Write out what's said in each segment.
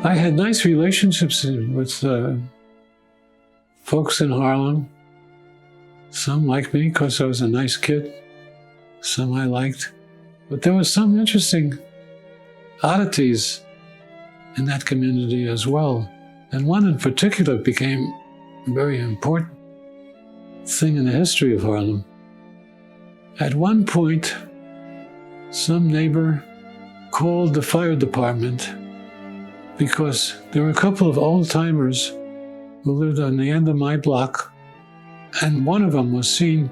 I had nice relationships with folks in Harlem. Some liked me because I was a nice kid. Some I liked. But there was some interesting oddities in that community as well. And one in particular became a very important thing in the history of Harlem. At one point, some neighbor called the fire department because there were a couple of old-timers who lived on the end of my block, and one of them was seen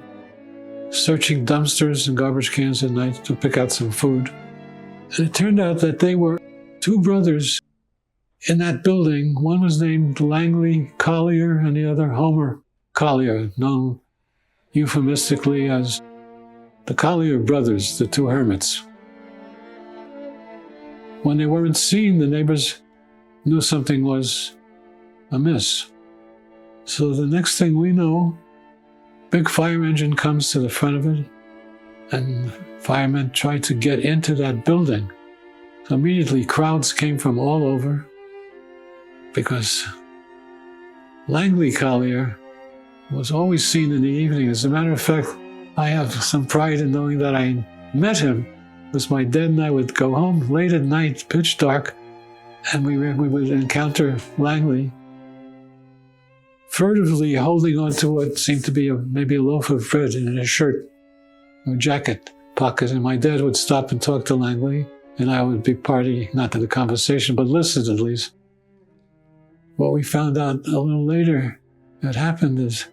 searching dumpsters and garbage cans at night to pick out some food. And it turned out that they were two brothers in that building. One was named Langley Collyer and the other Homer Collyer, known euphemistically as the Collyer Brothers, the two hermits. When they weren't seen, the neighbors knew something was amiss. So the next thing we know, big fire engine comes to the front of it, and firemen tried to get into that building. So immediately crowds came from all over because Langley Collyer was always seen in the evening. As a matter of fact, I have some pride in knowing that I met him, because my dad and I would go home late at night, pitch dark, and we would encounter Langley furtively holding on to what seemed to be maybe a loaf of bread in his shirt or jacket pocket. And my dad would stop and talk to Langley, and I would be party, not to the conversation, but listen at least. What we found out a little later that happened is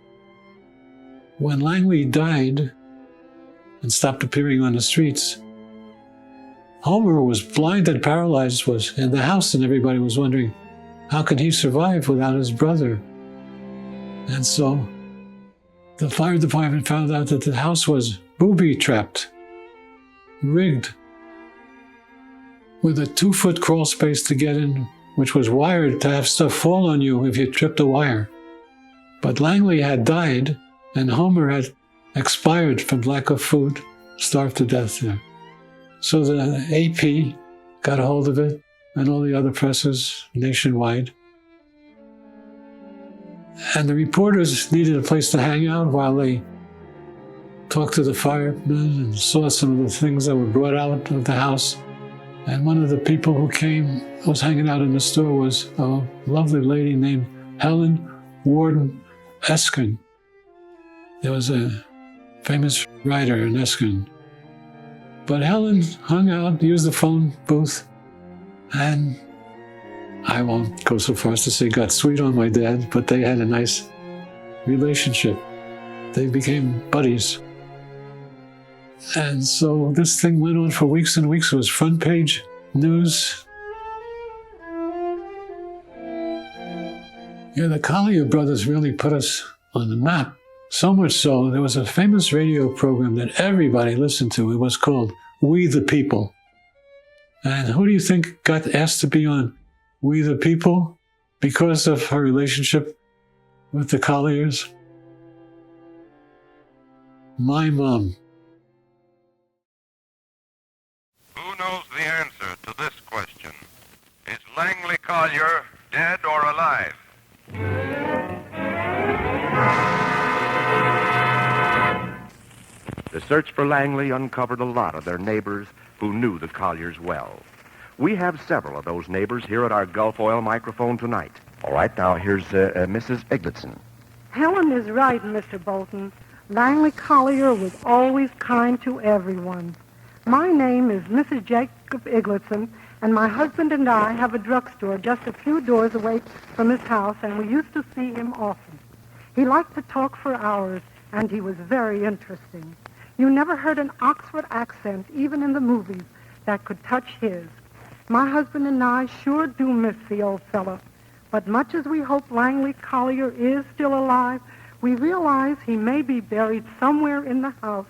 when Langley died and stopped appearing on the streets, Homer was blind and paralyzed, was in the house, and everybody was wondering, how could he survive without his brother? And so the fire department found out that the house was booby-trapped, rigged, with a 2-foot crawl space to get in, which was wired to have stuff fall on you if you tripped a wire. But Langley had died, and Homer had expired from lack of food, starved to death there. So the AP got a hold of it, and all the other presses nationwide. And the reporters needed a place to hang out while they talked to the firemen and saw some of the things that were brought out of the house. And one of the people who came, was hanging out in the store, was a lovely lady named Helen Warden Eskin. There was a famous writer in Eskin. But Helen hung out, used the phone booth, and I won't go so far as to say got sweet on my dad, but they had a nice relationship. They became buddies. And so this thing went on for weeks and weeks. It was front page news. Yeah, the Collyer Brothers really put us on the map. So much so, there was a famous radio program that everybody listened to. It was called We the People. And who do you think got asked to be on We the People because of her relationship with the Colliers? My mom. Who knows the answer to this question? Is Langley Collyer dead or alive? The search for Langley uncovered a lot of their neighbors who knew the Colliers well. We have several of those neighbors here at our Gulf Oil microphone tonight. All right, now here's Mrs. Iglitzin. Helen is right, Mr. Bolton. Langley Collyer was always kind to everyone. My name is Mrs. Jacob Iglitzin, and my husband and I have a drugstore just a few doors away from his house, and we used to see him often. He liked to talk for hours, and he was very interesting. You never heard an Oxford accent, even in the movies, that could touch his. My husband and I sure do miss the old fellow. But much as we hope Langley Collyer is still alive, we realize he may be buried somewhere in the house,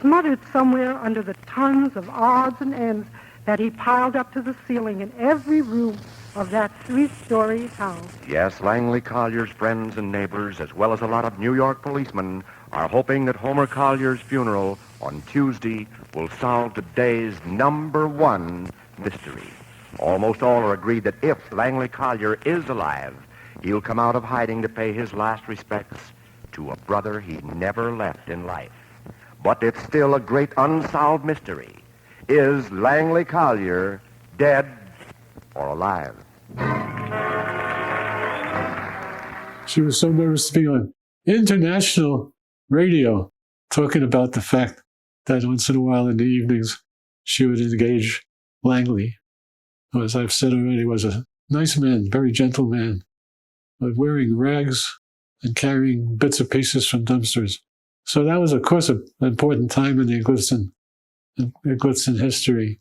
smothered somewhere under the tons of odds and ends that he piled up to the ceiling in every room of that 3-story house. Yes, Langley Collier's friends and neighbors, as well as a lot of New York policemen, are hoping that Homer Collier's funeral on Tuesday will solve today's #1 mystery. Almost all are agreed that if Langley Collyer is alive, he'll come out of hiding to pay his last respects to a brother he never left in life. But it's still a great unsolved mystery. Is Langley Collyer dead or alive? She was so nervous to be on international radio talking about the fact that once in a while in the evenings she would engage Langley, who, as I've said already, was a nice man, very gentle man, but wearing rags and carrying bits and pieces from dumpsters. So that was, of course, an important time in the Iglitzin history.